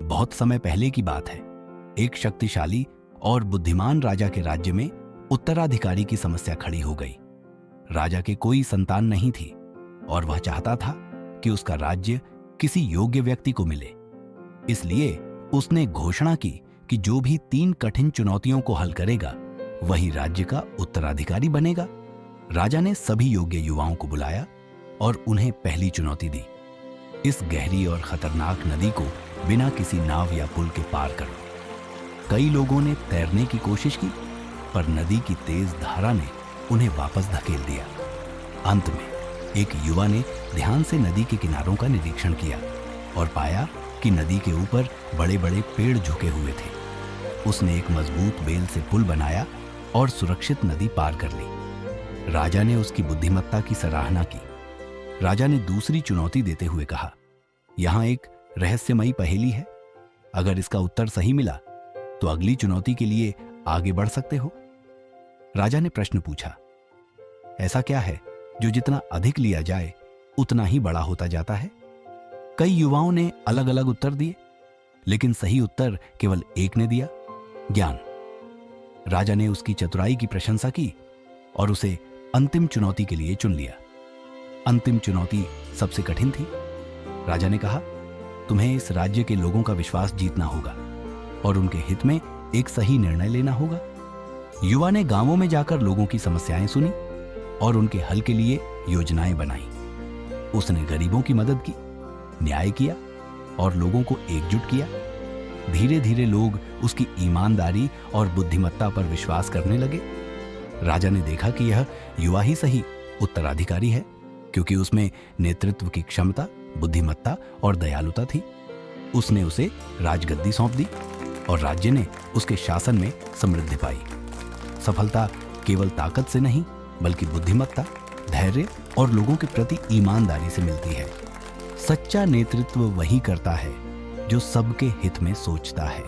बहुत समय पहले की बात है। एक शक्तिशाली और बुद्धिमान राजा के राज्य में उत्तराधिकारी की समस्या खड़ी हो गई। राजा के कोई संतान नहीं थी और वह चाहता था कि उसका राज्य किसी योग्य व्यक्ति को मिले। इसलिए उसने घोषणा की कि जो भी 3 कठिन चुनौतियों को हल करेगा वही राज्य का उत्तराधिकारी बनेगा। राजा ने सभी योग्य युवाओं को बुलाया और उन्हें पहली चुनौती दी। इस गहरी और खतरनाक नदी को बिना किसी नाव या पुल के पार करो। कई लोगों ने तैरने की कोशिश की, पर नदी की तेज धारा ने उन्हें वापस धकेल दिया। अंत में एक युवा ने ध्यान से नदी के किनारों का निरीक्षण किया और पाया कि नदी के ऊपर बड़े बड़े पेड़ झुके हुए थे। उसने एक मजबूत बेल से पुल बनाया और सुरक्षित नदी पार कर ली। राजा ने उसकी बुद्धिमत्ता की सराहना की। राजा ने दूसरी चुनौती देते हुए कहा, यहां एक रहस्यमयी पहेली है। अगर इसका उत्तर सही मिला तो अगली चुनौती के लिए आगे बढ़ सकते हो। राजा ने प्रश्न पूछा, ऐसा क्या है जो जितना अधिक लिया जाए उतना ही बड़ा होता जाता है? कई युवाओं ने अलग अलग उत्तर दिए, लेकिन सही उत्तर केवल एक ने दिया, ज्ञान। राजा ने उसकी चतुराई की प्रशंसा की और उसे अंतिम चुनौती के लिए चुन लिया। अंतिम चुनौती सबसे कठिन थी। राजा ने कहा, तुम्हें इस राज्य के लोगों का विश्वास जीतना होगा और उनके हित में एक सही निर्णय लेना होगा। युवा ने गांवों में जाकर लोगों की समस्याएं सुनी और उनके हल के लिए योजनाएं बनाई। उसने गरीबों की मदद की, न्याय किया और लोगों को एकजुट किया। धीरे धीरे लोग उसकी ईमानदारी और बुद्धिमत्ता पर विश्वास करने लगे। राजा ने देखा कि यह युवा ही सही उत्तराधिकारी है, क्योंकि उसमें नेतृत्व की क्षमता, बुद्धिमत्ता और दयालुता थी। उसने उसे राजगद्दी सौंप दी और राज्य ने उसके शासन में समृद्धि पाई। सफलता केवल ताकत से नहीं, बल्कि बुद्धिमत्ता, धैर्य और लोगों के प्रति ईमानदारी से मिलती है। सच्चा नेतृत्व वही करता है जो सबके हित में सोचता है।